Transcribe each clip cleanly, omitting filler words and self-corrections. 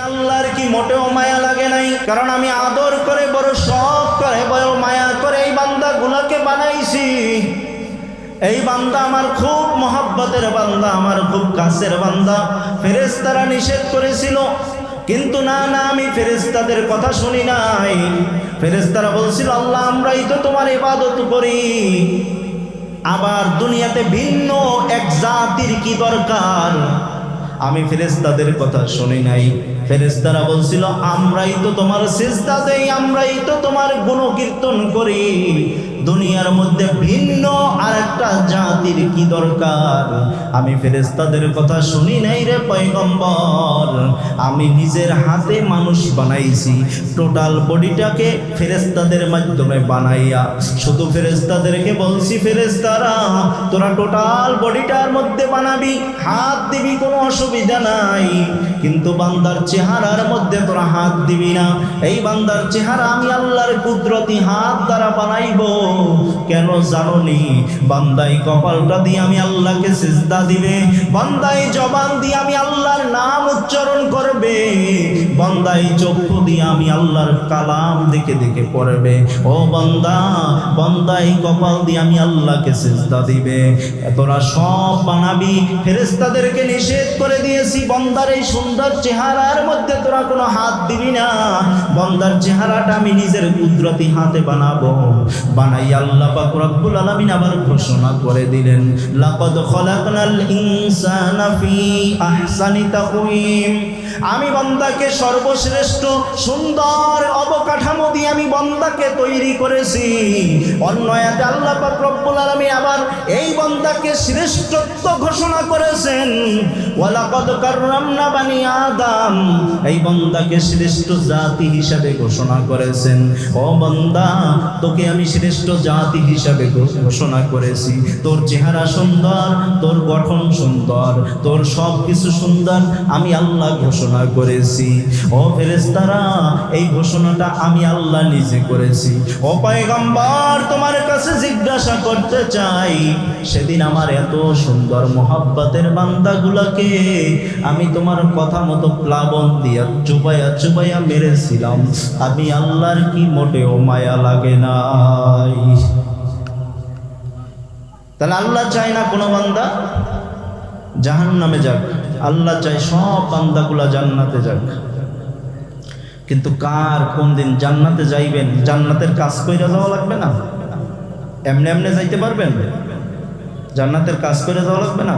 আল্লাহর কি মোটেও মায়া লাগে নাই? কারণ আমি আদর করে, বড় শখ করে, বড় মায়া করে এই বান্দাগুলোকে বানাইছি। এই বান্দা আমার খুব মহব্বতের বান্দা, আমার খুব কাছের বান্দা। ফেরেশতারা নিষেধ করেছিল, কিন্তু না, আমি ফেরেশতাদের কথা শুনি নাই। ফেরেশতারা বলছিল, আল্লাহ আমরাই তো তোমার ইবাদত করি, আবার দুনিয়াতে ভিন্ন এক জাতির কি দরকার? আমি ফেরেশতাদের কথা শুনি নাই। ফেরেশতারা বলছিল, আমরাই তো তোমার সিজদা দেই, আমরাই তো তোমার গুণকীর্তন করি, দুনিয়ার মধ্যে ভিন্ন আর একটা জাতির কি দরকার? আমি ফেরেশতাদের কথা শুনি নাই রে পয়গম্বর। আমি নিজের হাতে মানুষ বানাইছি, টোটাল বডিটাকে ফেরেশতাদের মাধ্যমে বানাইয়া শুধু ফেরেশতাদেরকে বলছি, ফেরেশতারা তোরা টোটাল বডিটার মধ্যে বানাবি, হাত দিবি, কোনো অসুবিধা নাই, কিন্তু বান্দার চেহারার মধ্যে তোরা হাত দিবি না। এই বান্দার চেহারা আমি আল্লাহর কুদরতি হাত দ্বারা বানাইবো। কেন জানোনি? বান্দাই কপালটা দিয়ে আমি আল্লাহকে সিজদা দিবে, বান্দাই জবান দিয়ে আমি আল্লাহর নাম উচ্চারণ করবে, বান্দাই চক্ষু দিয়ে আমি আল্লাহর কালাম দেখে দেখে পড়বে। ও বান্দা, বান্দাই কপাল দিয়ে আমি আল্লাহকে সিজদা দিবে। তোরা সব বানাবি। ফেরেশতাদেরকে নিষেধ করে দিয়েছি, বান্দার এই সুন্দর চেহারার মধ্যে তোরা কোনো হাত দিবি না। বান্দার চেহারাটা আমি নিজের কুদরতি হাতে বানাবো। বানাই আল্লাহ পাক রব্বুল আলামিন আবার ঘোষণা করে দিলেন, লাকাদ খলাকনাল ইনসানা ফি আহসানি তাকওয়িম। আমি বান্দাকে সর্বশ্রেষ্ঠ সুন্দর অবকাঠামো দিয়ে আমি বান্দাকে তৈরি করেছি। অন্য আয়াতে আল্লাহ পাক রব্বুল আলামিন আবার এই বান্দাকে শ্রেষ্ঠত্ব ঘোষণা করেছেন, ওয়ালাকাদ কাররামনা বানি আদম। এই বান্দাকে শ্রেষ্ঠ জাতি হিসাবে ঘোষণা করেছেন। ও বান্দা, তোকে আমি শ্রেষ্ঠ জাতি হিসাবে ঘোষণা করেছি। তোর চেহারা সুন্দর, তোর গঠন সুন্দর, তোর সব কিছু সুন্দর, আমি আল্লাহ ঘোষণা করেছি। ও ফেরেশতারা, এই ঘোষণাটা আমি আল্লাহ নিজে করেছি। ও পয়গম্বর, তোমার কাছে জিজ্ঞাসা করতে চাই, সেদিন আমার এত সুন্দর মোহাব্বতের বান্দাগুলোকে আমি তোমার কথা মতো প্লাবন দিয়া চুবাইয়া চুবাইয়া মেরেছিলাম, আমি আল্লাহর কি মোটেও মায়া লাগে নাই? তাহলে আল্লাহ চায় না কোনো বান্দা জাহান্নামে যাক, আল্লাহ চায় সব বান্দাগুলা জান্নাতে যাক। কিন্তু কার কোন দিন জান্নাতে যাইবেন, জান্নাতের কাজ কইরা যাওয়া লাগবে না? এমনি এমনি যাইতে পারবেন? জান্নাতের কাজ করে যাওয়া লাগবে না?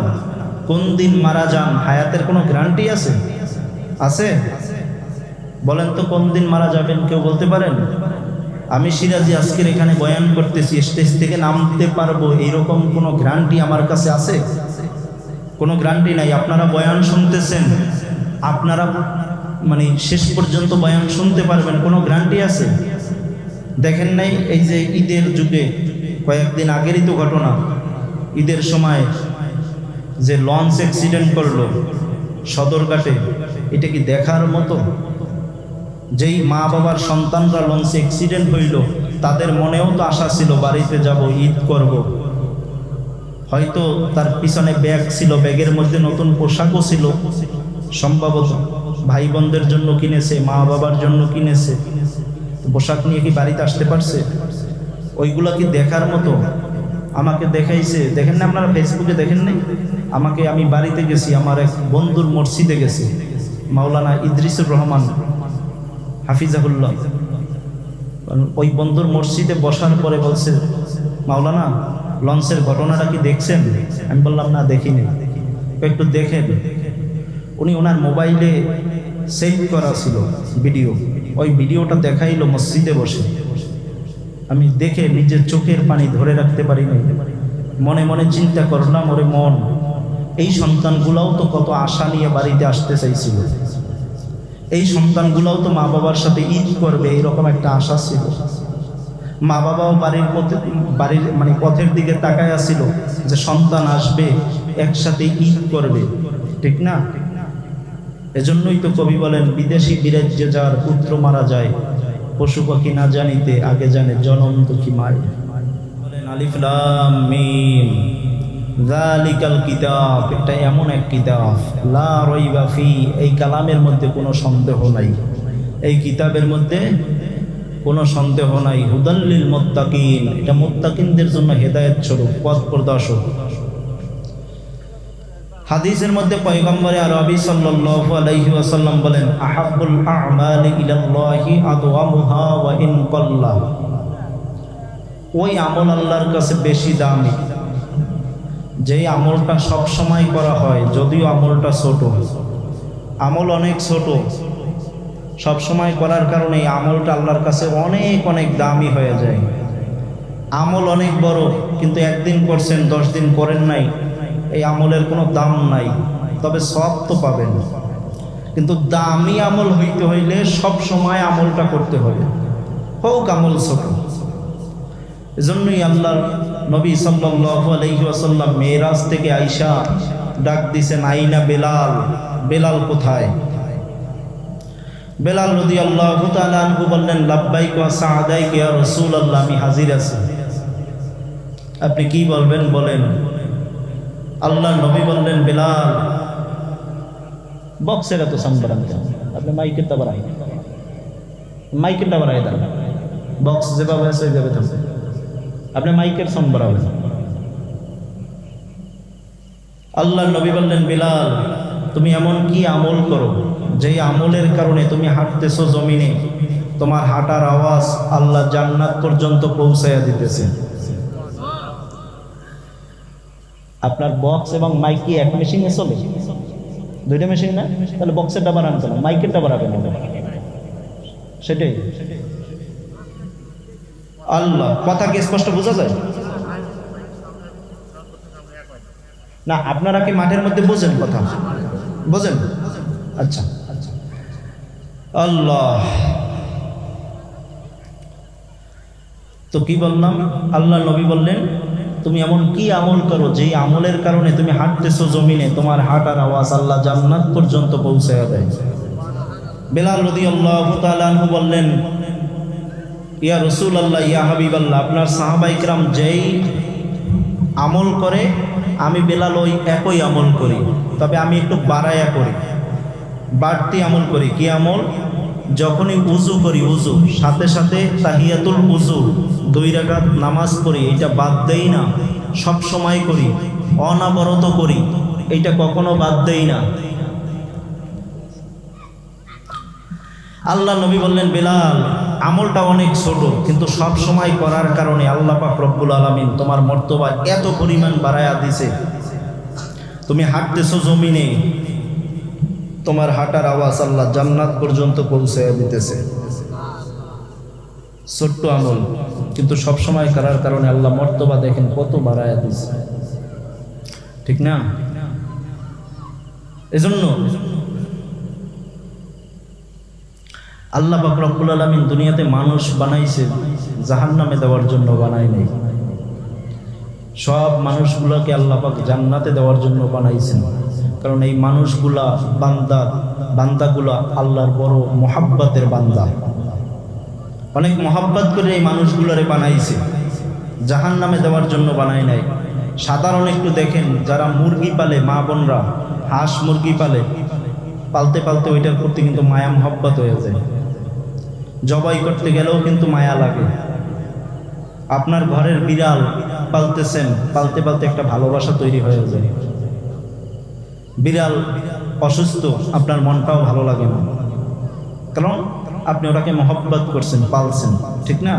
কোন দিন মারা যান, হায়াতের কোনো গ্যারান্টি আছে? আছে? বলেন তো, কোন দিন মারা যাবেন কেউ বলতে পারেন? আমি সিরাজি আজকের এখানে বয়ান করতেছি, স্টেজ থেকে নামতে পারবো, এইরকম কোনো গ্যারান্টি আমার কাছে আছে? কোনো গ্যারান্টি নাই। আপনারা বয়ান শুনতেছেন, আপনারা মানে শেষ পর্যন্ত বয়ান শুনতে পারবেন, কোনো গ্যারান্টি আছে? দেখেন নাই, এই যে ঈদের যুগে কয়েকদিন আগেরই তো ঘটনা, ঈদের সময় যে লঞ্চ অ্যাক্সিডেন্ট করলো সদরঘাটে, এটা কি দেখার মতো? যেই মা বাবার সন্তানরা লঞ্চে অ্যাক্সিডেন্ট হইল, তাদের মনেও তো আশা ছিল বাড়িতে যাব, ঈদ করব। হয়তো তার পিছনে ব্যাগ ছিল, ব্যাগের মধ্যে নতুন পোশাকও ছিল, সম্ভবত ভাই বোনদের জন্য কিনেছে, মা বাবার জন্য কিনেছে। পোশাক নিয়ে কি বাড়িতে আসতে পারছে? ওইগুলা কি দেখার মতো? আমাকে দেখাইছে, দেখেন না আপনারা ফেসবুকে, দেখেন নাই? আমি বাড়িতে গেছি, আমার এক বন্ধুর মসজিদে গেছি, মাওলানা ইদ্রিসুর রহমান হাফিজাহুল্লাহ। ওই বন্ধুর মসজিদে বসার পরে বলছে, মাওলানা লঞ্চের ঘটনাটা কি দেখছেন? আমি বললাম, না দেখিনি। একটু দেখেন। উনি ওনার মোবাইলে সেভ করা ছিল ভিডিও, ওই ভিডিওটা দেখাইলো মসজিদে বসে। আমি দেখে নিজের চোখের পানি ধরে রাখতে পারি না। মনে মনে চিন্তা করলাম, ওরে মন, এই সন্তানগুলাও তো কত আশা নিয়ে বাড়িতে আসতে চাইছিল, এই সন্তানগুলাও তো মা বাবার সাথে ঈদ করবে, এইরকম একটা আশা ছিল। মা বাবাও বাড়ির মানে পথের দিকে তাকায় আসছিল যে সন্তান আসবে, একসাথে ঈদ করবে, ঠিক না? এজন্যই তো কবি বলেন, বিদেশি বিরাজ্যে যার পুত্র মারা যায়, পশু পাখি না জানিতে আগে জানে জনম দুঃখী মায়। বলেন আলিফ লাম মিম, যালিকাল কিতাব, এটা এমন এক কিতাব, লা রাইবা ফি, এই কালামের মধ্যে কোনো সন্দেহ নাই, এই কিতাবের মধ্যে কোনো সন্দেহ নাই। হুদাল লিল মুত্তাকিন, এটা মুত্তাকিনদের জন্য হেদায়েত স্বরূপ, পথ প্রদর্শক। হাদিসের মধ্যে পয়গম্বরে আরবি সাল্লাল্লাহু আলাইহি ওয়াসাল্লাম বলেন, আহাব্বুল আ'মালি ইলাল্লাহি আদওয়ামুহা ওয়া ইন কাল্লা, ওই আমল আল্লাহর কাছে বেশি দামি যেই আমলটা সব সময় করা হয়, যদিও আমলটা ছোট। আমল অনেক ছোট, সব সময় করার কারণে এই আমলটা আল্লাহর কাছে অনেক অনেক দামি হয়ে যায়। আমল অনেক বড়, কিন্তু একদিন করছেন 10 দিন করেন নাই, এই আমলের কোনো দাম নাই, তবে সব তো পাবেন। কিন্তু দামি আমল হইতে হইলে সব সময় আমলটা করতে হবে, হোক আমল ছোট। এজন্যই আল্লাহর নবী সাল্লাল্লাহু আলাইহি ওয়াসাল্লাম মেরাজ থেকে আয়েশা ডাক দিয়েছেন, আইনা বেলাল, বেলাল কোথায়? বেলাল রাদিয়াল্লাহু তাআলা আনহু বললেন, লাব্বাইক ওয়া সাআদাইক ইয়া রাসূলুল্লাহ, আমি হাজির আছি, আপনি কি বলবেন বলেন। আল্লাহর নবী বললেন, বেলাল বক্সের এত সাউন্ড বাড়ান, আপনি মাইকেরটা বাড়াই, মাইকেরটা বাড়াই দেন, বক্স যেভাবে আছে ওইভাবে থাকবে, আপনি মাইকের সাউন্ড বাড়াবেন। আল্লাহর নবী বললেন, বেলাল তুমি এমন কি আমল করো যেই আমলের কারণে তুমি হাঁটতেছো জমিনে, তোমার হাঁটার আওয়াজ আল্লাহ জান্নাত পর্যন্ত পৌঁছাইয়া দিতেছে। আপনার বক্স এবং মাইক কি এক মেশিনে চলে? দুইটা মেশিন না? তাহলে বক্সেরটা বাড়ান কেন, মাইকেরটা বাড়াবেন না? সেটাই আল্লাহ, কথা কি স্পষ্ট বোঝা যায় না? আপনারা কি মাঠের মধ্যে বোঝেন কথা? বোঝেন? আচ্ছা আচ্ছা। আল্লাহ, তো কি বললাম? আল্লাহ নবী বললেন, তুমি এমন কি আমল করো যেই আমলের কারণে তুমি হাঁটতেছো জমিনে, তোমার হাঁটার আওয়াজ আল্লাহ জান্নাত পর্যন্ত পৌঁছায় দেয়। বেলাল রাদিয়াল্লাহু তাআলা আনহু বললেন, ইয়া রাসূলুল্লাহ, ইয়া হাবিবাল্লাহ, আপনার সাহাবায়ে কিরাম যেই আমল করে আমি বেলাল ওই একই আমল করি, তবে আমি একটু বাড়ায়া করি, বাড়তি আমল করি। কি আমল? যখনই উজু করি, উজু সাথে সাথে তাহিয়াতুল উজু 2 রাকাত নামাজ পড়ি, এটা বাদ দেই না, সব সময় করি, অনাবরত করি, এটা কখনো বাদ দেই না। আল্লাহ নবী বললেন, বেলাল আমলটা অনেক ছোট, কিন্তু সব সময় করার কারণে আল্লাহ পাক রব্বুল আলামিন তোমার মর্তবা এত পরিমাণ বাড়ায়া দিছে, তুমি হাঁটতেছো জমিনে, তোমার হাঁটার আওয়াজ আল্লাহ জান্নাত পর্যন্ত পৌঁছাইয়া দিতেছে। ছোট্ট আমল, কিন্তু সব সময় করার কারণে আল্লাহ মর্তবা দেখেন কত বাড়ায়া দিছে, ঠিক না? এজন্য আল্লাহ পাক রব্বুল আলামিন দুনিয়াতে মানুষ বানাইছে জাহান্নামে দেওয়ার জন্য, বানায় নাই। সব মানুষগুলোকে আল্লাহ পাক জান্নাতে দেওয়ার জন্য বানাইছেন, কারণ এই মানুষগুলা বান্দাগুলা আল্লাহর বড় মোহাব্বতের বান্দা, অনেক মোহাব্বত করে এই মানুষগুলোরে বানাইছে, জাহান্নামে দেওয়ার জন্য বানায় নাই। সাধারণ একটু দেখেন, যারা মুরগি পালে, মা বোনরা হাঁস মুরগি পালতে পালতে ওইটার প্রতি কিন্তু মায়া মোহাব্বত হয়ে যায়, জবাই করতে গেলেও কিন্তু মায়া লাগে। আপনার ঘরের বিড়াল পালতেছেন, পালতে পালতে একটা ভালোবাসা তৈরি হয়ে যায়। বিড়াল অসুস্থ, আপনার মনটাও ভালো লাগে না, কারণ আপনি ওটাকে মহব্বত করছেন, পালছেন, ঠিক না?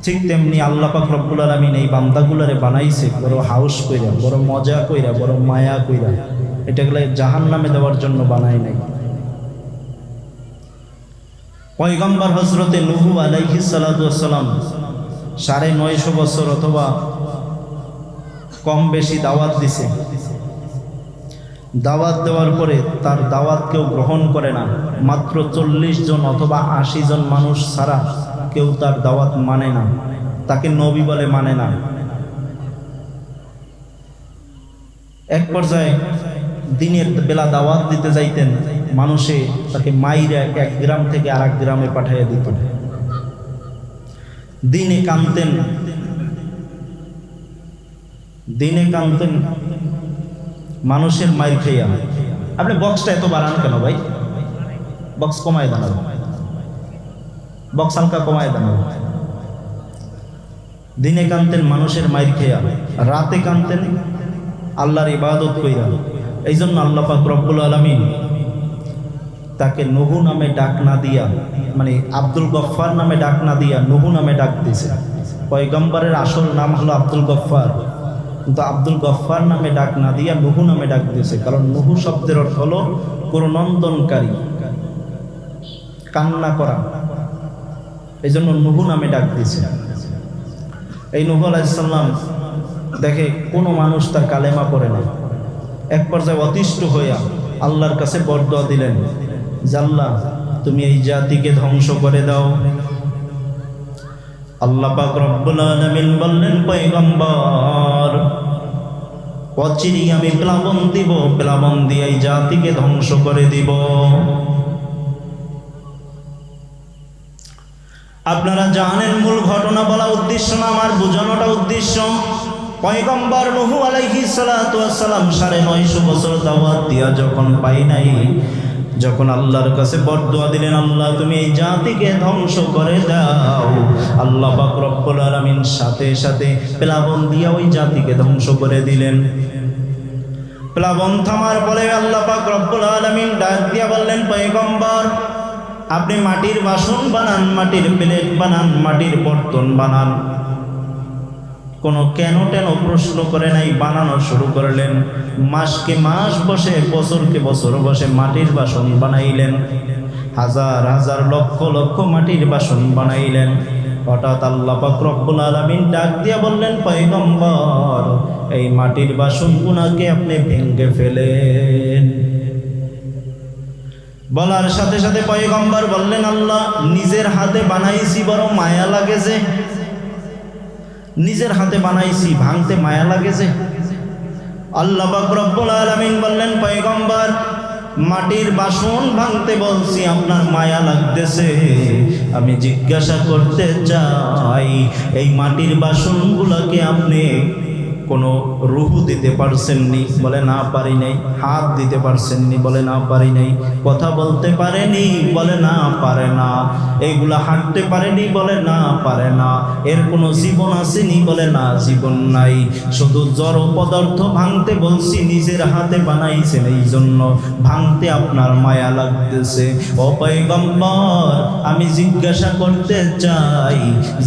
ঠিক তেমনি আল্লাহ পাক রব্বুল আলামিন এই বান্দাগুলারে বানাইছে বড় হাউস কইরা, বড় মজা কইরা, বড় মায়া কইরা, এটাগুলো জাহান্নামে দেওয়ার জন্য বানায় নাই। পয়গম্বর হযরতে নূহ আলাইহিস সালাতু ওয়াস সালাম 950 বছর অথবা কম বেশি দাওয়াত দিছে। দাওয়াত দেওয়ার পরে তার দাওয়াত কেউ গ্রহণ করে না, মাত্র 40 জন অথবা 80 জন মানুষ ছাড়া কেউ তার দাওয়াত মানে না, তাকে নবী বলে মানে না। এক পর্যায়ে দিনের বেলা দাওয়াত দিতে যাইতেন, মানুষে তাকে মাইরা 1 গ্রাম থেকে আরেক গ্রামে পাঠিয়ে দিত। দিনে কানতেন, দিনে কানতেন মানুষের মাইর খেয়া। আপনি বক্সটা এত বাড়ান কেন ভাই? বক্স কমায় দেন, বক্স হালকা কমায় দেন। দিনে কানতেন মানুষের মাইর খেয়া, রাতে কানতেন আল্লাহর ইবাদত কইরা। এই জন্য আল্লাহ পাক রব্বুল আলামিন তাকে নুহু নামে ডাক না দিয়া, মানে আব্দুল গফফার নামে ডাক না দিয়া নুহু নামে ডাক দিয়েছে। পয়গম্বরের আসল নাম হলো আব্দুল গফফার, কিন্তু আব্দুল গফফার নামে ডাক না দিয়া নুহু নামে ডাক দিয়েছে। কারণ নুহু শব্দের অর্থ হলো ক্রনন্দনকারী, কান্না করা। এই জন্য নুহু নামে ডাক দিয়েছে। এই নুহু আলাইহিস সালাম দেখে কোনো মানুষ তার কালেমা পড়ে না। এক পর্যায়ে অতিষ্ঠ হইয়া আল্লাহর কাছে বরদোয়া দিলেন, আল্লাহ তুমি এই জাতিকে ধ্বংস করে দাও। আল্লাহ পাক রব্বুল আলামিন বললেন, পয়গম্বর অচিরেই আমি প্লাবন দিব, প্লাবন দিয়ে এই জাতিকে ধ্বংস করে দিব। আপনারা জানেন মূল ঘটনা বলা উদ্দেশ্য না, আমার বোঝানোটা উদ্দেশ্য। পয়গম্বর নূহ আলাইহিস সালাতু ওয়াস সালাম 950 বছর দাওয়াত দিয়া যখন পাই নাই, যখন আল্লাহর কাছে বরদোয়া দিলেন, আল্লাহ তুমি এই জাতিকে ধ্বংস করে দাও, আল্লাহ পাক রব্বুল আলামিন সাথে সাথে প্লাবন দিয়া ওই জাতিকে ধ্বংস করে দিলেন। প্লাবন থামার পরে আল্লাহ পাক রব্বুল আলামিন ডাক দিয়া বললেন, পয়গম্বর আপনি মাটির বাসন বানান, মাটির প্লেট বানান, মাটির বর্তন বানান। কোনো কেন টেন প্রশ্ন করে নাই, বানানো শুরু করলেন। মাসকে মাস বসে, বছরকে বছর বসে মাটির বাসন বানাইলেন। হাজার হাজার লক্ষ লক্ষ মাটির বাসন বানাইলেন। হঠাৎ আল্লাহ পাক রব্বুল আলামিন ডাক দিয়া বললেন, পয়গম্বর এই মাটির বাসনগুলোকে আপনি ভেঙে ফেলেন। বলার সাথে সাথে পয়গম্বর বললেন, আল্লাহ নিজের হাতে বানাইছি, বড় মায়া লাগে যে, নিজের হাতে বানাইছি, ভাঙতে মায়া লাগে যে। আল্লাহ পাক রব্বুল আলামিন বললেন, পয়গম্বর মাটির বাসন ভাঙতে বলছি, আপনার মায়া লাগতেছে। আমি জিজ্ঞাসা করতে চাই, এই মাটির বাসনগুলোকে আপনি কোনো রূহ দিতে পারছেননি? বলে না পারি নাই। হাত দিতে পারছেননি? বলে না পারি নাই। কথা বলতে পারেনি? বলে না পারে না। এইগুলা হাঁটতে পারেনি? বলে না পারে না। এর কোনো জীবন আসেনি? বলে না, জীবন নাই। শুধু জড় পদার্থ ভাঙতে বলছি, নিজের হাতে বানাইছেন, এই জন্য ভাঙতে আপনার মায়া লাগতেছে। ও পয়গম্বর আমি জিজ্ঞাসা করতে চাই,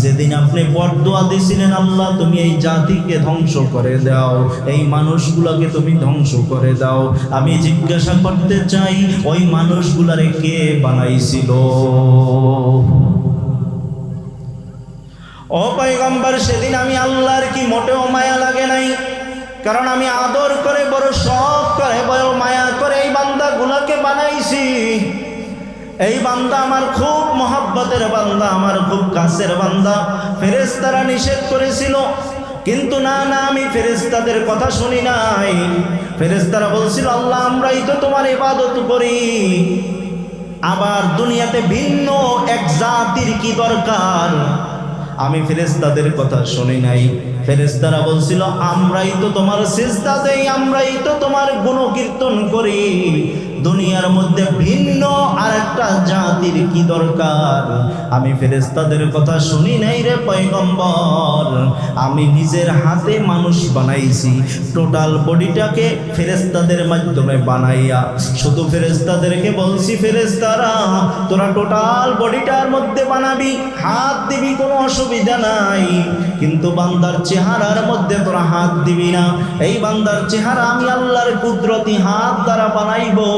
যেদিন আপনি বরদোয়া দিয়েছিলেন, আল্লাহ তুমি এই জাতিকে ধ্বংস করে দাও, এই মানুষগুলোকে তুমি ধ্বংস করে দাও, আমি জিজ্ঞাসা করতে চাই ওই মানুষগুলারে কে বানাইছিল? ও পয়গম্বর সেদিন আমি আল্লাহর কি মোটেও মায়া লাগে নাই? কারণ আমি আদর করে, বড় শখ করে, বড় মায়া করে এই বান্দাগুলোকে বানাইছি। এই বান্দা আমার খুব মহব্বতের বান্দা, আমার খুব কাছের বান্দা। ফেরেশতারা নিষেধ করেছিল, কিন্তু না না, আমি ফেরেশতাদের কথা শুনি নাই। ফেরেশতারা বলছিল, আল্লাহ আমরাই তো তোমার ইবাদত করি, আবার দুনিয়াতে ভিন্ন এক জাতির কি দরকার? আমি ফেরেশতাদের কথা শুনি নাই। ফেরেশতারা বলছিল, আমরাই তো তোমার সিজদা দেই, আমরাই তো তোমার গুণকীর্তন করি, দুনিয়ার মধ্যে ভিন্ন আরেকটা জাতির কি দরকার? আমি ফেরেশতাদের কথা শুনি নাই রে পয়গম্বর। আমি নিজের হাতে মানুষ বানাইছি, টোটাল বডিটাকে ফেরেশতাদের মাধ্যমে বানাইয়া শুধু ফেরেশতাদেরকে বলছি, ফেরেশতারা তোরা টোটাল বডিটার মধ্যে বানাবি, হাত দিবি, কোনো অসুবিধা নাই, কিন্তু বান্দার চেহারার মধ্যে তোরা হাত দিবি না। এই বান্দার চেহারা আমি আল্লাহর কুদরতি হাত দ্বারা বানাইবো।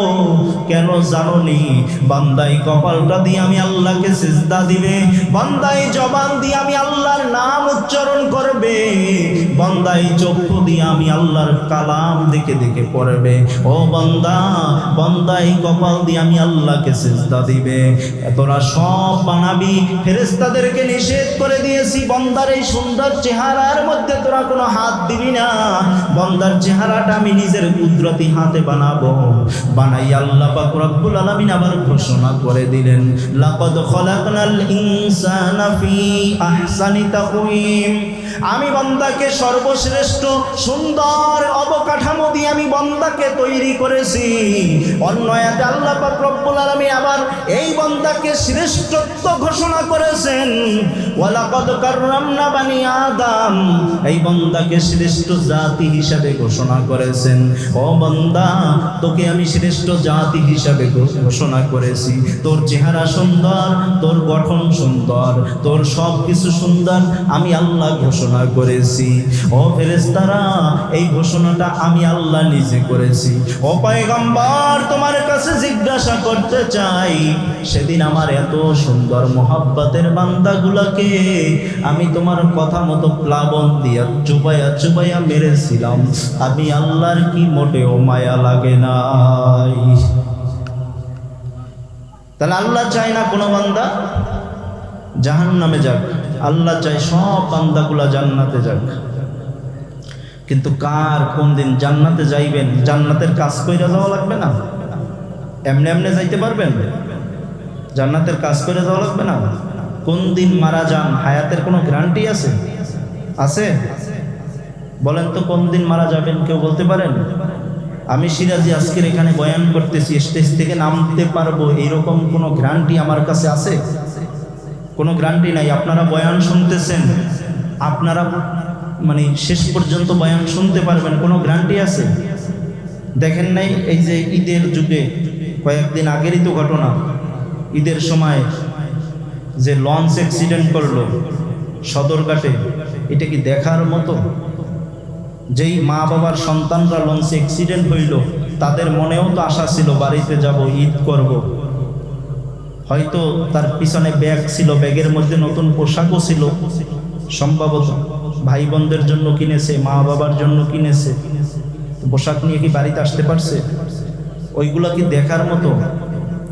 কেন জানোনি? বান্দাই কপালটা দিয়ে আমি আল্লাহকে সিজদা দিবে, বান্দাই জবান দিয়ে আমি আল্লাহর নাম উচ্চারণ করবে, বান্দাই চক্ষু দিয়ে আমি আল্লাহর কালাম দেখে দেখে পড়বে। ও বান্দা, বান্দাই কপাল দিয়ে আমি আল্লাহকে সিজদা দিবে। তোরা সব বানাবি। ফেরেশতাদেরকে নিষেধ করে দিয়েছি, বান্দার এই সুন্দর চেহারার মধ্যে তোরা কোনো হাত দিবি না। বান্দার চেহারাটা আমি নিজের কুদরতি হাতে বানাবো। বানাই আল্লাহ পাক রব্বুল আলামিন আবার ঘোষণা করে দিলেন, লাকাদ খলাকনাল ইনসানা ফি আহসানি তাকওয়িম। আমি বান্দাকে সর্বশ্রেষ্ঠ সুন্দর অবকাঠামো দিয়ে আমি বান্দাকে তৈরি করেছি। অন্য আয়াতে আল্লাহ পাক রব্বুল আলামিন আবার এই বান্দাকে শ্রেষ্ঠত্ব ঘোষণা করেছেন, ওয়ালাকাদ কাররামনা বানি আদম, এই বান্দাকে শ্রেষ্ঠ জাতি হিসাবে ঘোষণা করেছেন। ও বান্দা, তোকে আমি শ্রেষ্ঠ জাতি হিসাবে ঘোষণা করেছি। তোর চেহারা সুন্দর, তোর গঠন সুন্দর, তোর সব কিছু সুন্দর, আমি আল্লাহ ঘোষণা করেছি। ও ফেরেশতারা, এই ঘোষণাটা আমি আল্লাহ নিজে করেছি। ও পয়গম্বর, তোমার কাছে জিজ্ঞাসা করতে চাই, সেদিন আমার এত সুন্দর মোহাব্বতের বান্দাগুলাকে আমি তোমার কথা মতো প্লাবন দিয়া চুবাইয়া চুবাইয়া মেরেছিলাম, আমি আল্লাহর কি মোটেও মায়া লাগে নাই? তাহলে আল্লাহ চায় না কোনো বান্দা জাহান্নামে যাক, আল্লাহ চায় সব বান্দাগুলা জান্নাতে যাক। কিন্তু কার কোন দিন জান্নাতে যাইবেন, জান্নাতের কাজ কইরা যাওয়া লাগবে না? এমনি এমনি যাইতে পারবেন? জান্নাতের কাজ করে যাওয়া লাগবে না? কোন দিন মারা যান, হায়াতের কোনো গ্যারান্টি আছে? আছে? বলেন তো কোন দিন মারা যাবেন, কেউ বলতে পারেন? আমি সিরাজি আজকের এখানে বয়ান করতেছি, স্টেজ থেকে নামতে পারবো এইরকম কোনো গ্যারান্টি আমার কাছে আছে? কোনো গ্যারান্টি নাই। আপনারা বয়ান শুনতেছেন, আপনারা মানে শেষ পর্যন্ত বয়ান শুনতে পারবেন, কোনো গ্যারান্টি আছে? দেখেন নাই এই যে ঈদের যুগে কয়েকদিন আগেরই তো ঘটনা, ঈদের সময় যে লঞ্চ অ্যাক্সিডেন্ট করলো সদরঘাটে, এটা কি দেখার মতো? যেই মা বাবার সন্তানরা লঞ্চে অ্যাক্সিডেন্ট হইল, তাদের মনেও তো আশা ছিল বাড়িতে যাব, ঈদ করব। হয়তো তার পিছনে ব্যাগ ছিল, ব্যাগের মধ্যে নতুন পোশাকও ছিল, সম্ভবত ভাই বোনদের জন্য কিনেছে, মা বাবার জন্য কিনেছে। পোশাক নিয়ে কি বাড়িতে আসতে পারছে? ওইগুলা কি দেখার মতো?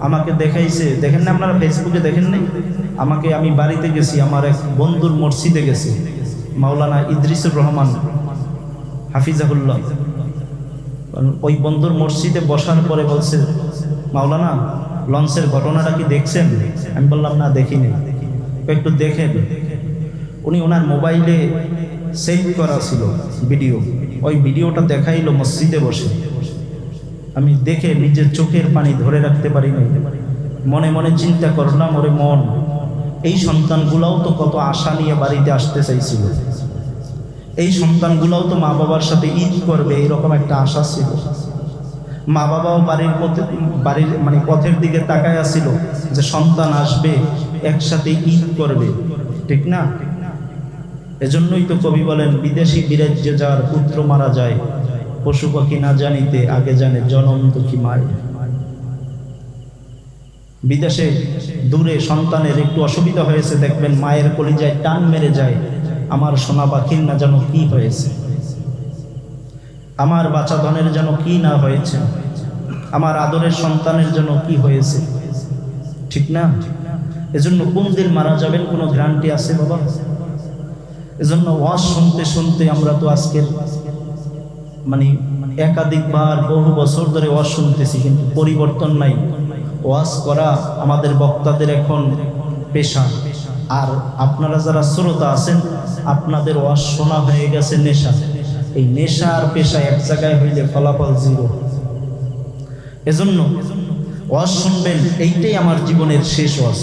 আমাকে দেখাইছে, দেখেন না আপনারা ফেসবুকে দেখেন নাই? আমাকে, আমি বাড়িতে গেছি, আমার এক বন্ধুর মসজিদে গেছি, মাওলানা ইদ্রিসুর রহমান হাফিজাহুল্লাহ। ওই বন্ধুর মসজিদে বসার পরে বলছে, মাওলানা লঞ্চের ঘটনাটা কি দেখছেন? আমি বললাম না, দেখিনি। একটু দেখেন। উনি ওনার মোবাইলে সেভ করা ছিল ভিডিও, ওই ভিডিওটা দেখাইলো মসজিদে বসে। আমি দেখে নিজের চোখের পানি ধরে রাখতে পারি নাই। মনে মনে চিন্তা করলাম, ওরে মন, এই সন্তানগুলাও তো কত আশা নিয়ে বাড়িতে আসতে চাইছিল, এই সন্তানগুলাও তো মা বাবার সাথে ঈদ করবে এইরকম একটা আশা ছিল। মা বাবাও বাড়ির মানে পথের দিকে তাকায় আসছিল যে সন্তান আসবে, একসাথে ঈদ করবে, ঠিক না? এজন্যই তো কবি বলেন, বিদেশি বিরাজ্যে যার পুত্র মারা যায়, পশু পাখি না জানিতে আগে জানে জনম দুঃখী মায়। বিদেশে দূরে সন্তানের একটু অসুবিধা হয়েছে, দেখবেন মায়ের কলিজায় টান মেরে যায়, আমার সোনা পাখির না যেন কি হয়েছে, আমার বাচ্চা ধনের যেন কি না হয়েছে, আমার আদরের সন্তানের যেন কি হয়েছে, ঠিক না? এজন্য কোন দিন মারা যাবেন কোনো গ্যারান্টি আছে বাবা? এজন্য ওয়াজ শুনতে শুনতে আমরা তো আজকের মানে একাধিকবার বহু বছর ধরে ওয়াজ শুনতেছি, কিন্তু পরিবর্তন নাই। ওয়াজ করা আমাদের বক্তাদের এখন পেশা, আর আপনারা যারা শ্রোতা আছেন, আপনাদের ওয়াজ শোনা হয়ে গেছে নেশা। এই নেশা আর পেশা এক জায়গায় হইলে ফলাফল জিরো। এজন্য ওয়াজ শুনবেন, এইটাই আমার জীবনের শেষ ওয়াজ,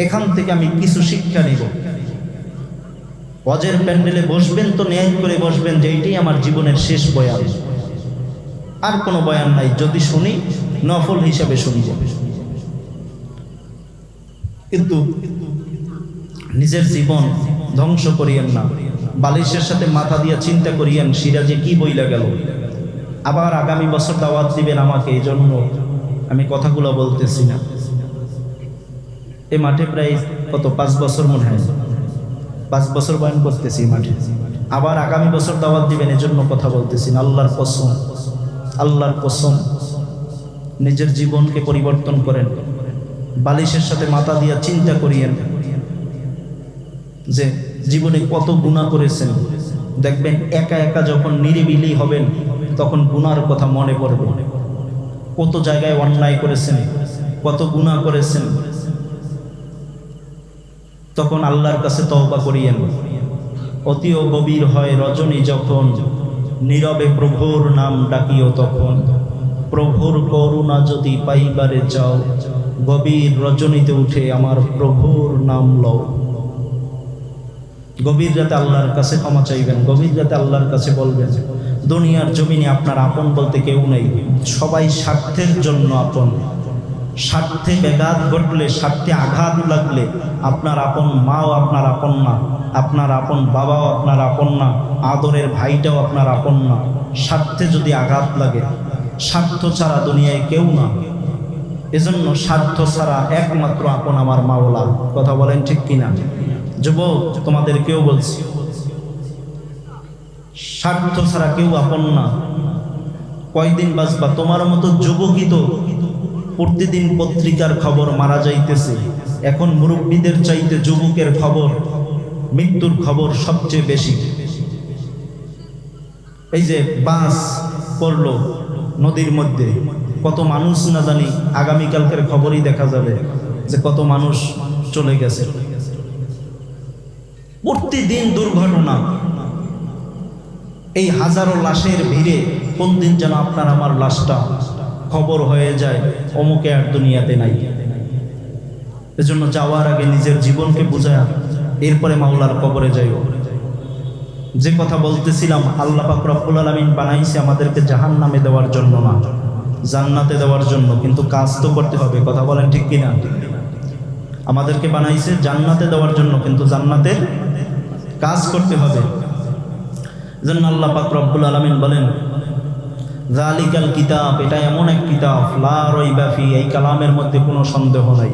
এখান থেকে আমি কিছু শিক্ষা নিব। ওয়াজের প্যান্ডেলে বসবেন তো ন্যায় করে বসবেন যে এইটাই আমার জীবনের শেষ বয়ান, আর কোনো বয়ান নাই। যদি শুনি নফল হিসাবে শুনব, কিন্তু নিজের জীবন ধ্বংস করিয়েন না। বালিশের সাথে মাথা দিয়ে চিন্তা করিয়েন সিরাজে কি বইলা গেল। আবার আগামী বছর দাওয়াত দিবেন আমাকে, এই জন্য আমি কথাগুলো বলতেছি না। এই মাঠে প্রায় কত 5 বছর মনে হয়, 5 বছর বয়ান করতেছি মাঠে। আবার আগামী বছর দাওয়াত দিবেন, এজন্য কথা বলতেছি না। আল্লাহর কসম, আল্লাহর কসম, নিজের জীবনকে পরিবর্তন করেন। বালিশের সাথে মাথা দিয়া চিন্তা করিয়েন যে জীবনে কত গুনাহ করেছেন। দেখবেন একা একা যখন নিরিবিলি হবেন, তখন গুনার কথা মনে পড়বে। কত জায়গায় অন্যায় করেছেন, কত গুনাহ করেছেন, তখন আল্লাহর কাছে তওবা করিয়েন। অতিও গভীর হয় রজনী যখন, নীরবে প্রভুর নাম ডাকিও তখন। প্রভুর করুণা যদি পাইবারে চাও, গভীর রজনীতে উঠে আমার প্রভুর নাম লও। গভীর রাতে আল্লাহর কাছে ক্ষমা চাইবেন, গভীর রাতে আল্লাহর কাছে বলবেন, দুনিয়ার জমিনে আপনার আপন বলতে কেউ নেই, সবাই স্বার্থের জন্য আপন। স্বার্থে ব্যাঘাত ঘটলে, স্বার্থে আঘাত লাগলে আপনার আপন মাও আপনার আপন না, আপনার আপন বাবাও আপনার আপন না, আদরের ভাইটাও আপনার আপন না। স্বার্থে যদি আঘাত লাগে, স্বার্থ ছাড়া দুনিয়ায় কেউ না। এজন্য স্বার্থ ছাড়া একমাত্র আপন আমার মাওলা। কথা বলেন ঠিক কিনা? যুবক তোমাদেরকেও বলছি, স্বার্থ ছাড়া কেউ আপন না। কয়দিন বাঁচবা? তোমার মতো যুবকই তো প্রতিদিন পত্রিকার খবর মারা যাইতেছে। এখন মুরব্বীদের চাইতে যুবকের খবর, মৃত্যুর খবর সবচেয়ে বেশি। এই যে বাস পড়লো নদীর মধ্যে, কত মানুষ না জানি, আগামীকালকের খবরই দেখা যাবে যে কত মানুষ চলে গেছে। প্রতিদিন দুর্ঘটনা। এই হাজারো লাশের ভিড়ে কোন দিন যেন আপনার আমার লাশটা খবর হয়ে যায় অমুকে আর দুনিয়াতে নাই। এজন্য যাওয়ার আগে নিজের জীবনকে বুঝায়া এরপরে মাওলার কবরে যাইও। যে কথা বলতেছিলাম, আল্লাহ পাক রব্বুল আলামিন বানাইছে আমাদেরকে জাহান্নামে দেওয়ার জন্য না, জান্নাতে দেওয়ার জন্য। কিন্তু কাজ তো করতে হবে। কথা বলেন ঠিক কিনা? আমাদেরকে বানাইছে জান্নাতে দেওয়ার জন্য, কিন্তু জান্নাতের কাজ করতে হবে। এজন্য আল্লাহ পাক রব্বুল আলামিন বলেন, যালিকাল কিতাব, এটা এমন এক কিতাব, লা রাইবা ফি, এই কালামের মধ্যে কোনো সন্দেহ নাই।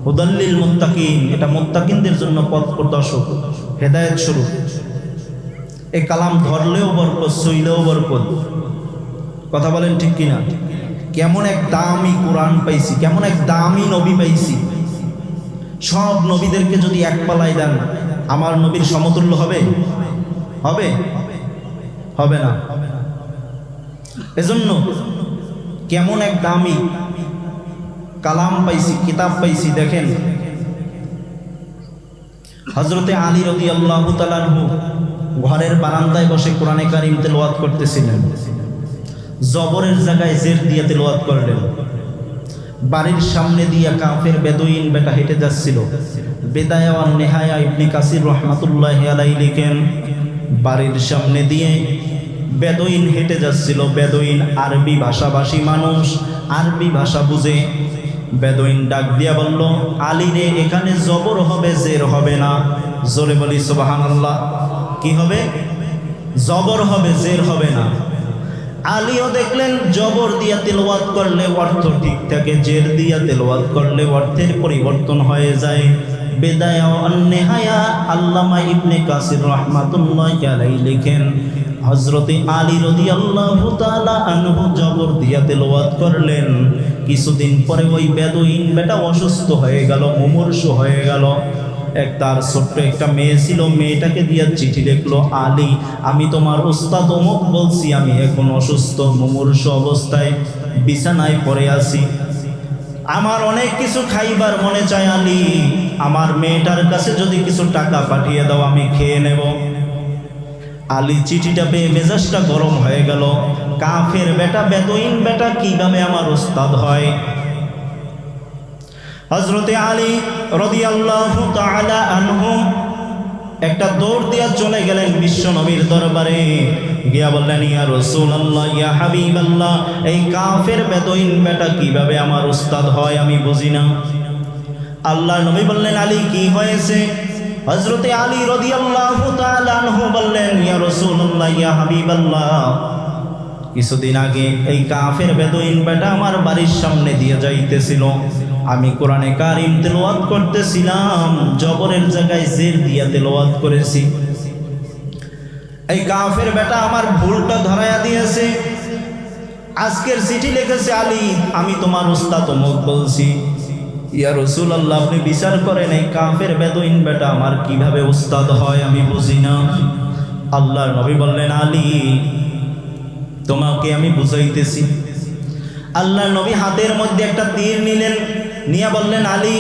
হুদাল্লিল মুত্তাকিন, এটা মুত্তাকিনদের জন্য পথ প্রদর্শক, হেদায়েত স্বরূপ। এই কালাম ধরলেও বরকত, সইলেও বরকত। কথা বলেন ঠিক কিনা? কেমন এক দামি কোরআন পাইছি, কেমন এক দামি নবী পাইছি। সব নবীদেরকে যদি এক পালায় দেন, আমার নবীর সমতুল্য হবে? হবে? হবে না। এজন্য কেমন এক দামি কালাম পাইছি, কিতাব পাইছি। দেখেন হযরতে আলী রাদিয়াল্লাহু তাআলা আনহু ঘরের বারান্দায় বসে কোরআনে কারীম তেলাওয়াত করতেছিলেন। জবরের জায়গায় জের দিয়ে তেলাওয়াত করলেন। বাড়ির সামনে দিয়ে কাফের বেদুইন বেটা হেঁটে যাচ্ছিল। বেদায়া ওয়ান নেহায়া ইবনে কাসির রাহমাতুল্লাহি আলাইহি লিখেন, বাড়ির সামনে দিয়ে বেদুইন হেঁটে যাচ্ছিল। বেদুইন আরবি ভাষাভাষী মানুষ, আরবি ভাষা বুঝে। বেদুইন ডাক দিয়া বলল, আলী রে, এখানে জবর হবে, জের হবে না। জোরে বলি সুবহানাল্লাহ। কি হবে? জবর হবে, জের হবে না। আলীও দেখলেন জবর দিয়া তেলাওয়াত করলে অর্থ ঠিক থাকে, জের দিয়া তেলাওয়াত করলে অর্থের পরিবর্তন হয়ে যায়। বেদায়া ওয়ান নেহায়া আল্লামা ইবনে কাসির রাহমাতুল্লাহি আলাইহি লিখেন, হযরতে আলী রাদিয়াল্লাহু তাআলা আনহু জবর দিয়া তেলাওয়াত করলেন। কিছুদিন পরে ওই বেদুইন বেটা অসুস্থ হয়ে গেল, মুমূর্ষু হয়ে গেল। তার ছোট্ট একটা মেয়ে ছিল, মেয়েটাকে দিয়া চিঠি লিখলো, আলী, আমি তোমার উস্তাদ অমুক বলছি, আমি এখন অসুস্থ, মুমূর্ষু অবস্থায় বিছানায় পড়ে আছি। আমার অনেক কিছু খাইবার মনে চায় আলী, আমার মেয়েটার কাছে যদি কিছু টাকা পাঠিয়ে দাও, আমি খেয়ে নেব। আলী চিঠিটা পেয়ে মেজাজটা গরম হয়ে গেল। কাফের বেটা, বেদুইন বেটা কিভাবে আমার উস্তাদ হয়? হযরতে আলী রাদিয়াল্লাহু তাআলা আনহু একটা দৌড় দিয়া চলে গেলেন বিশ্ব নবীর দরবারে। গিয়া বললেন, ইয়া রাসূলুল্লাহ, ইয়া হাবিবাল্লাহ, এই কাফের বেদুইন বেটা কিভাবে আমার উস্তাদ হয় আমি বুঝি না। আল্লাহর নবী বললেন, আলী কি হয়েছে? হযরতে আলী রাদিয়াল্লাহু তাআলা আনহু বললেন, ইয়া রাসূলুল্লাহ, ইয়া হাবিবাল্লাহ, কিছুদিন আগে এই কাফের বেদুইন বেটা আমার বাড়ির সামনে দিয়ে যাইতেছিল। আমি কোরআনে কারীম তেলাওয়াত করতেছিলাম, জবরের জায়গায় জের দিয়া তেলাওয়াত করেছি। এই কাফের বেটা আমার ভুলটা ধরায়া দিয়েছে। আজকের চিঠি লিখেছে, আলী, আমি তোমার উস্তাদ অমুক বলছি। ইয়া রাসূলুল্লাহ, আপনি বিচার করেন, এই কাফের বেদুইন বেটা আমার কিভাবে উস্তাদ হয় আমি বুঝি না। আল্লাহর নবী বললেন, আলী, তোমাকে আমি বুঝাইতেছি। আল্লাহর নবী হাতের মধ্যে একটা তীর নিলেন, নিয়ে বললেন, আলী,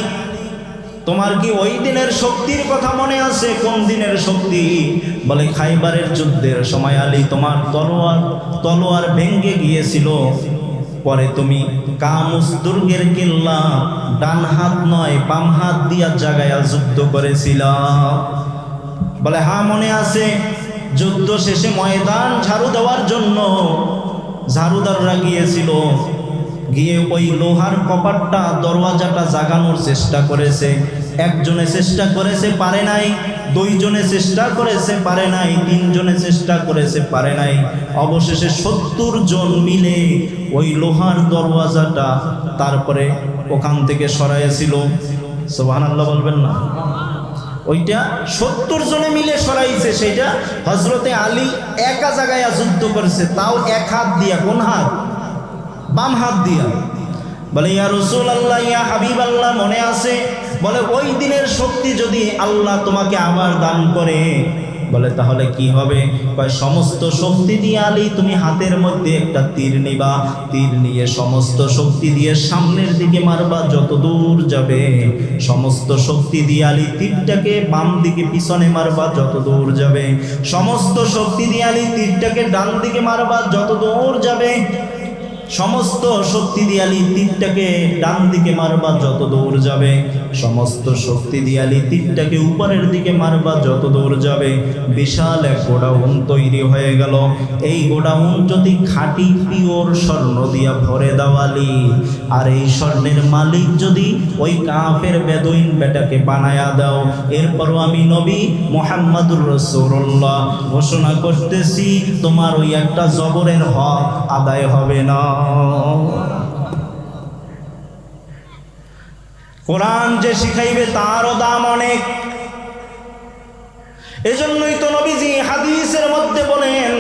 তোমার কি ওই দিনের শক্তির কথা মনে আছে? কোন দিনের শক্তি? বলে খাইবারের যুদ্ধের সময় আলী তোমার তলোয়ার ভেঙে গিয়েছিল, পরে তুমি কামুস দুর্গের কিল্লা ডান হাত নয় বাম হাত দিয়া জাগায়া যুদ্ধ করেছিল। বলে হ্যাঁ মনে আছে। যুদ্ধ শেষে ময়দান ঝাড়ু দেওয়ার জন্য ঝাড়ুদাররা গিয়েছিল, গিয়ে ওই লোহার কপাটটা দরওয়াজাটা জাগানোর চেষ্টা করেছে। একজনে চেষ্টা করেছে পারে নাই, দুইজনে চেষ্টা করেছে পারে নাই, তিনজনে চেষ্টা করেছে পারে নাই, অবশেষে 70 জন মিলে ওই লোহার দরওয়াজাটা তারপরে ওখান থেকে সরাইছিল। সুবহানাল্লাহ বলবেন না? ওইটা 70 জনে মিলে সরাইছে। সেটা হযরতে আলী একা জায়গায় যুদ্ধ করেছে, তাও এক হাত দিয়া। কোন হাত? বাম হাত দিয়া। বলে ইয়া রাসূলুল্লাহ, ইয়া হাবিবাল্লাহ, মনে আছে? বলে ওই দিনের শক্তি যদি আল্লাহ তোমাকে আবার দান করে, বলে তাহলে কি হবে? কয় সমস্ত শক্তি দিয়ে আলী তুমি হাতের মধ্যে একটা তীর নিবা, তীর নিয়ে সমস্ত শক্তি দিয়ে সামনের দিকে মারবা যত দূর যাবে। সমস্ত শক্তি দিয়ে আলী তীরটাকে বাম দিকে পিছনে মারবা যত দূর যাবে। সমস্ত শক্তি দিয়ে আলী তীরটাকে ডান দিকে মারবা যত দূর যাবে। সমস্ত শক্তি দিয়ে আলী তীরটাকে ডান দিকে মারবা যত দূর যাবে। সমস্ত শক্তি দিয়ে আলী তীরটাকে উপরের দিকে মারবা যত দূর যাবে। বিশাল এক গোডাউন তৈরি হয়ে গেল। এই গোডাউন যদি খাঁটি পিওর স্বর্ণ দিয়া ভরে দাও আলী, আর এই স্বর্ণের মালিক যদি ওই কাফের বেদুইন বেটাকে বানায়া দাও, এরপরও আমি নবী মুহাম্মদুর রাসূলুল্লাহ ঘোষণা করতেছি তোমার ওই একটা জবরের হক আদায় হবে না। কোরআন যে শিখাইবে তারও দাম অনেক। এজন্যই তো নবীজি হাদিসের মধ্যে বলেন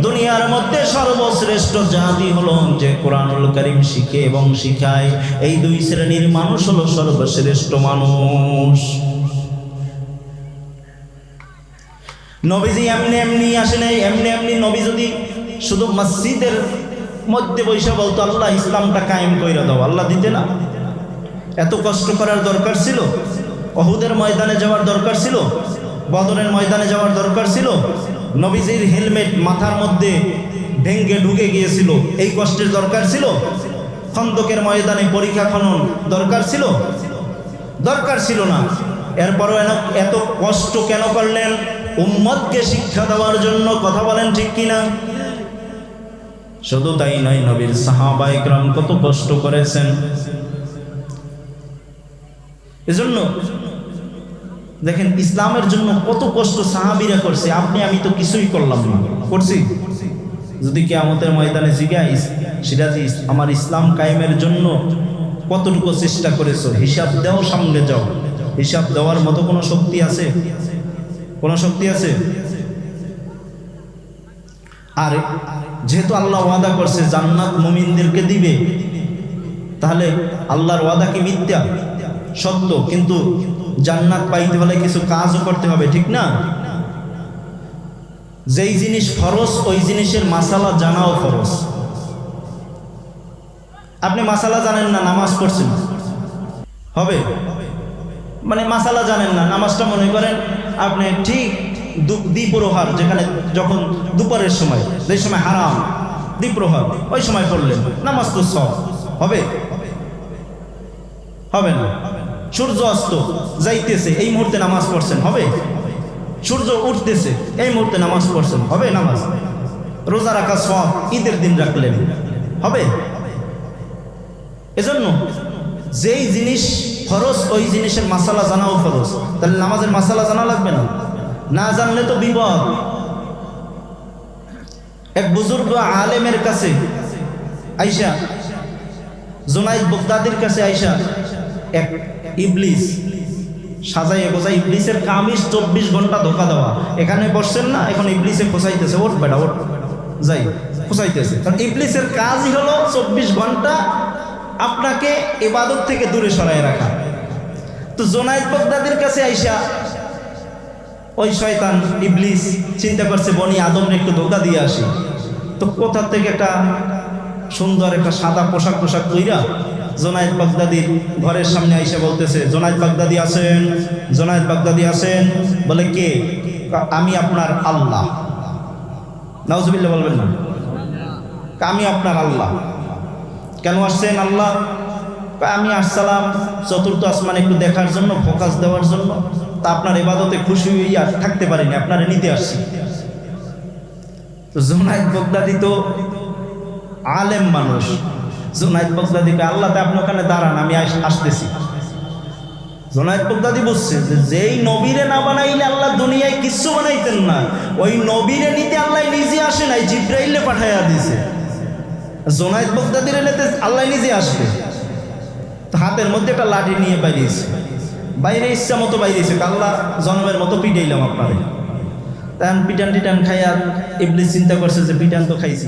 দুনিয়ার মধ্যে সর্বশ্রেষ্ঠ জাতি হলো যে কোরআনুল কারীম শিখে এবং শিখায়। এই দুই শ্রেণীর মানুষ হলো সর্বশ্রেষ্ঠ মানুষ। নবীজি এমনি এমনি আসেন, এমনি এমনি নবী যদি শুধু মসজিদের মধ্যে বৈশা বলতো আল্লাহ ইসলামটা কায়েম কইরা দাও, আল্লাহ দিতে না? এত কষ্ট করার দরকার ছিল? উহুদের ময়দানে যাওয়ার দরকার ছিল? বদরের ময়দানে যাওয়ার দরকার ছিল? নবীজির হেলমেট মাথার মধ্যে ভেঙ্গে ঢুকে গিয়েছিল, এই কষ্টের দরকার ছিল? খন্দকের ময়দানে পরীক্ষা খনন দরকার ছিল? দরকার ছিল না। এরপরও এত কষ্ট কেন করলেন? উম্মতকে শিক্ষা দেওয়ার জন্য। কথা বলেন ঠিক কিনা? শুধু তাই নয়, নবীর সাহাবা ইকরাম কত কষ্ট করেছেন। এজন্য দেখেন ইসলামের জন্য কত কষ্ট সাহাবীরা করছে। আপনি আমি তো কিছুই করলাম না, করছি? যদি কিয়ামতের ময়দানে জিজ্ঞাসা সিরাজি আমার ইসলাম কায়েমের জন্য কতটুকু চেষ্টা করেছো, হিসাব দাও, সামনে যাও। হিসাব দেওয়ার মতো কোনো শক্তি আছে? কোনো শক্তি আছে? আর যেহেতু আল্লাহ ওয়াদা করছে জান্নাত মুমিনদেরকে দিবে, তাহলে আল্লাহর ওয়াদা কি মিথ্যা? সত্য। কিন্তু জান্নাত পাইতে হলে কিছু কাজও করতে হবে, ঠিক না? যেই জিনিস ফরজ ওই জিনিসের মাসালা জানাও ফরজ। আপনি মাসালা জানেন না, নামাজ পড়ছেন, হবে? মানে মাসালা জানেন না, নামাজটা মনে করেন আপনি ঠিক দ্বিপ্রহার, যেখানে যখন দুপুরের সময়, যে সময় হারাম, দ্বিপ্রহার ওই সময় পড়লেন, নামাজ তো সব হবে? হবে না। সূর্য অস্ত যাইতেছে, এই মুহূর্তে নামাজ পড়ছেন, হবে? সূর্য উঠতেছে, এই মুহূর্তে নামাজ পড়ছেন, হবে? নামাজ রোজা রাখা সব, ঈদের দিন রাখলেন, হবে? এজন্য যেই জিনিস ফরজ ওই জিনিসের মাসালা জানাও ফরজ। তাহলে নামাজের মাসালা জানা লাগবে না? না জানলে তো বিপদ। এক বুজুর্গ আলেমের কাছে আইসা, জুনাইদ বাগদাদির কাছে আইসা, এক ইবলিস সাজাইয়ে গোজাই, ইবলিসের কামিজ 24 ঘন্টা ধোকা দেওয়া। এখানে বসছেন না, এখন ইবলিসে খোঁচাইতেছে, ওঠ বেটা ওঠ, যাই খোঁচাইতেছে। কারণ ইবলিসের কাজই হলো 24 ঘন্টা আপনাকে ইবাদত থেকে দূরে সরায় রাখা। তো জুনাইদ বাগদাদির কাছে আইসা ওই শয়তান ইবলিস চিন্তা করছে বনি আদমরে একটু ধোকা দিয়ে আসি। তো কোথা থেকে একটা সুন্দর একটা সাদা পোশাক কইরা জোনায়েদ বাগদাদির ঘরের সামনে এসে বলতেছে, জোনায়েদ বাগদাদি আছেন? জোনায়েদ বাগদাদি আছেন? বলে কে? আমি আপনার আল্লাহ। নাউজুবিল্লাহ বলবেন না, আমি আপনার আল্লাহ। কেন আসছেন আল্লাহ? আমি আসসালাম চতুর্থ আসমান একটু দেখার জন্য, ফোকাস দেওয়ার জন্য। তা আপনার ইবাদতে খুশি হইয়া থাকতে পারিনি, আপনারা নিতে আসছি। তো জোনায়েদ বাগদাদি তো আলেম মানুষ, জোনায়েদ বাগদাদিকে আল্লাহ তা আপনি ওখানে দাঁড়ান, আমি আসতেছি। জোনায়েদ বাগদাদি বলছে যে যেই নবীরে না বানাইলে আল্লাহ দুনিয়ায় কিচ্ছু বানাইতেন না, ওই নবীরে নিতে আল্লাহ নিজে আসে নাই, জিব্রাইলে পাঠাইয়া দিয়েছে। জোনায়েদ বাগদাদির এলেতে আল্লাহ নিজে আসবে। হাতের মধ্যে একটা লাঠি নিয়ে বাইরেছে, বাইরে ইচ্ছা মতো বাইরেছে, আল্লাহ জন্মের মতো পিটাইলাম আপনারে। তখন পিটান টিটান খাইয়া ইবলিস চিন্তা করছে যে পিটান তো খাইছি।